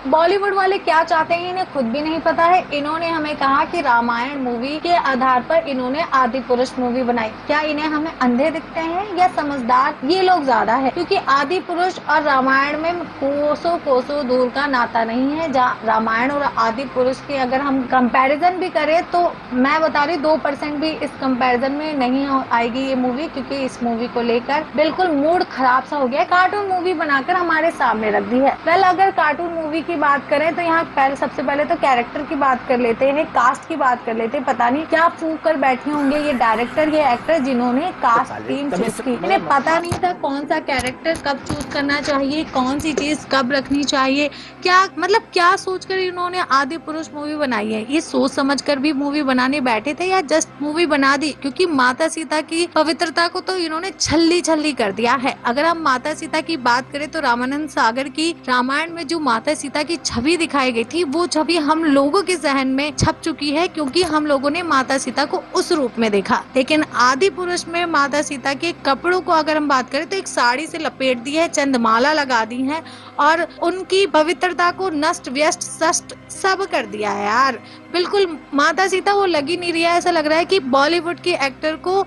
बॉलीवुड वाले क्या चाहते हैं इन्हें खुद भी नहीं पता है। इन्होंने हमें कहा कि रामायण मूवी के आधार पर इन्होंने आदि पुरुष मूवी बनाई। क्या इन्हें हमें अंधे दिखते हैं या समझदार? ये लोग ज्यादा है, क्योंकि आदि पुरुष और रामायण में कोसों कोसों दूर का नाता नहीं है। जहाँ रामायण और आदि पुरुष की अगर हम कंपैरिजन भी करें तो मैं बता रही 2% भी इस कंपैरिजन में नहीं आएगी ये मूवी, क्योंकि इस मूवी को लेकर बिल्कुल मूड खराब सा हो गया। कार्टून मूवी बनाकर हमारे सामने रख दी है। वेल, अगर कार्टून मूवी की बात करें तो यहाँ सबसे पहले तो कैरेक्टर की बात कर लेते हैं, कास्ट की बात कर लेते हैं। पता नहीं क्या फूंक कर बैठे होंगे ये डायरेक्टर, ये एक्टर, जिन्होंने कास्ट टीम चूज की। इन्हें पता नहीं था कौन सा कैरेक्टर कब चूज करना चाहिए, कौन सी चीज कब रखनी चाहिए। क्या मतलब क्या सोचकर इन्होंने आदि पुरुष मूवी बनाई है? ये सोच समझ कर भी मूवी बनाने बैठे थे या जस्ट मूवी बना दी? क्योंकि माता सीता की पवित्रता को तो इन्होंने छल्ली छल्ली कर दिया है। अगर हम माता सीता की बात करें तो रामानंद सागर की रामायण में जो माता सीता की छवि दिखाई गई थी, वो छवि हम लोगों के जहन में छप चुकी है, क्योंकि हम लोगों ने माता सीता को उस रूप में देखा। लेकिन आदि पुरुष में माता सीता के कपड़ों को अगर हम बात करें तो एक साड़ी से लपेट दी है, चंदमाला लगा दी है और उनकी पवित्रता को नष्ट व्यस्त सष्ट सब कर दिया है यार। बिल्कुल माता सीता वो लग ही नहीं रही है। ऐसा लग रहा है कि बॉलीवुड के एक्टर को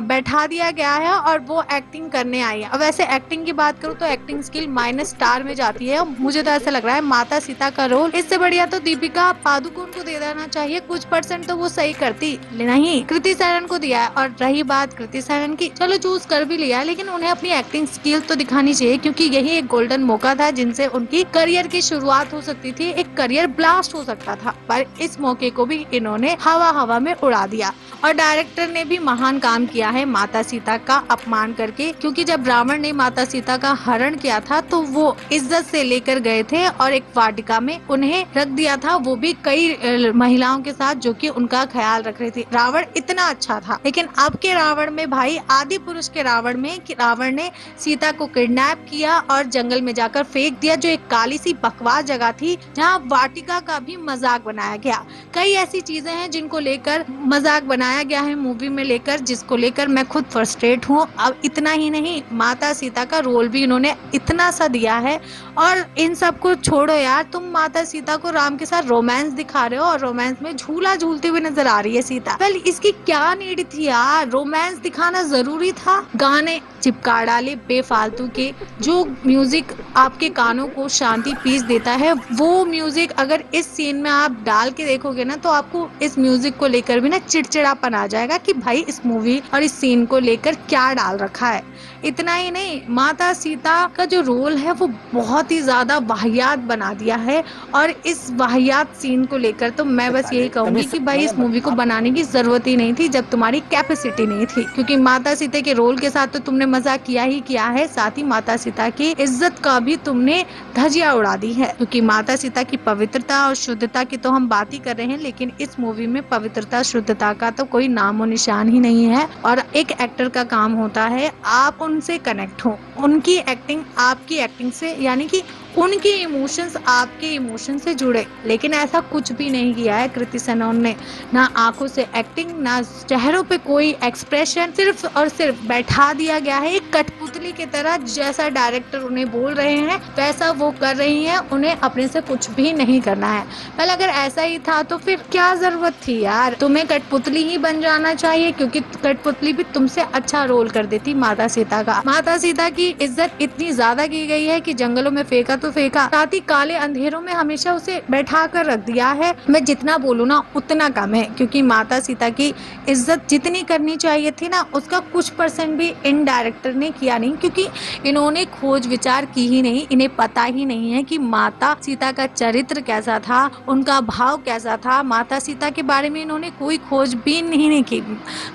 बैठा दिया गया है और वो एक्टिंग करने आई है। अब वैसे एक्टिंग की बात करूँ तो एक्टिंग स्किल -स्टार में जाती है। मुझे तो ऐसा लग रहा है माता सीता का रोल इससे बढ़िया तो दीपिका पादुकोण को दे देना चाहिए। कुछ % तो वो सही करती, नहीं कृति सैनन को दिया है। और रही बात कृति सैनन की, चलो चूज कर भी लिया, लेकिन उन्हें अपनी एक्टिंग स्किल तो दिखानी चाहिए, क्योंकि यही एक गोल्डन मौका था जिनसे उनकी करियर की शुरुआत हो सकती थी, एक करियर ब्लास्ट हो सकता था। पर इस मौके को भी इन्होंने हवा हवा में उड़ा दिया। और डायरेक्टर ने भी महान काम किया है माता सीता का अपमान करके, क्योंकि जब रावण ने माता सीता का हरण किया था तो वो इज्जत से लेकर गए थे और एक वाटिका में उन्हें रख दिया था, वो भी कई महिलाओं के साथ जो कि उनका ख्याल रख रही थी। रावण इतना अच्छा था। लेकिन अब के रावण में भाई, आदि पुरुष के रावण में रावण ने सीता को किडनैप किया और जंगल में जाकर फेंक दिया, जो एक काली सी बकवास जगह थी जहाँ वाटिका का भी मजाक बनाया गया। कई ऐसी चीजें हैं जिनको लेकर मजाक बनाया गया है मूवी में लेकर, जिसको लेकर मैं खुद फ्रस्ट्रेट हूँ। अब इतना ही नहीं, माता सीता का रोल भी इन्होंने इतना सा दिया है। और इन सब को छोड़ो यार, तुम माता सीता को राम के साथ रोमांस दिखा रहे हो और रोमांस में झूला झूलती हुई नजर आ रही है सीता। वेल, इसकी क्या नीड थी यार? रोमांस दिखाना जरूरी था? गाने चिपका डाले बेफालतू के। जो म्यूजिक आपके कानों को शांति पीस देता है, वो म्यूजिक अगर इस सीन में आप डाल के देखोगे ना तो आपको इस म्यूजिक को लेकर भी ना चिड़चिड़ापन आ जाएगा कि भाई इस मूवी और इस सीन को लेकर क्या डाल रखा है। इतना ही नहीं, माता सीता का जो रोल है वो बहुत ही ज्यादा वाहियात बना दिया है। और इस वाहियात सीन को लेकर तो मैं बस यही कहूंगी कि भाई इस मूवी को बनाने की जरूरत ही नहीं थी जब तुम्हारी कैपेसिटी नहीं थी, क्योंकि माता सीता के रोल के साथ तो तुमने मजाक किया ही किया है, साथ ही माता सीता की इज्जत का भी तुमने धजिया उड़ा दी है। क्योंकि माता सीता की पवित्रता और शुद्धता की तो हम बात ही कर रहे हैं, लेकिन इस मूवी में पवित्रता शुद्धता का तो कोई नामो निशान ही नहीं है। और एक एक्टर का काम होता है आप उनसे कनेक्ट हो, उनकी एक्टिंग आपकी एक्टिंग से, यानी कि उनके इमोशंस आपके इमोशन से जुड़े। लेकिन ऐसा कुछ भी नहीं किया है कृति सैनन ने। ना आंखों से एक्टिंग, ना चेहरों पे कोई एक्सप्रेशन, सिर्फ और सिर्फ बैठा दिया गया है एक कठपुतली की तरह। जैसा डायरेक्टर उन्हें बोल रहे हैं वैसा वो कर रही हैं, उन्हें अपने से कुछ भी नहीं करना है। पहले अगर ऐसा ही था तो फिर क्या जरूरत थी यार? तुम्हें कठपुतली ही बन जाना चाहिए, क्योंकि कठपुतली भी तुमसे अच्छा रोल कर देती माता सीता का। माता सीता की इज्जत इतनी ज्यादा की गई है कि जंगलों में फेंका तो फेंका, साथ ही काले अंधेरों में हमेशा उसे बैठा कर रख दिया है। मैं जितना बोलूँ ना उतना कम है, क्योंकि माता सीता की इज्जत जितनी करनी चाहिए थी ना उसका कुछ % भी इन डायरेक्टर ने किया नहीं, क्योंकि इन्होंने खोज विचार की ही नहीं। इन्हें पता ही नहीं है कि माता सीता का चरित्र कैसा था, उनका भाव कैसा था। माता सीता के बारे में इन्होंने कोई खोजबीन नहीं की,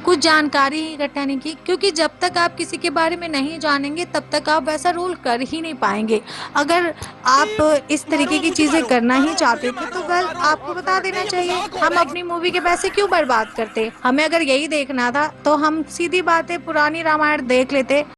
कुछ जानकारी ही इकट्ठा नहीं की, क्योंकि जब तक आप किसी के बारे में नहीं जानेंगे तब तक आप वैसा रोल कर ही नहीं पाएंगे। अगर आप इस तरीके की चीजें करना ही चाहते थे तो वेल आपको बता देना चाहिए। हम अपनी मूवी के पैसे क्यों बर्बाद करते? हमें अगर यही देखना था तो हम सीधी बात है पुरानी रामायण देख लेते।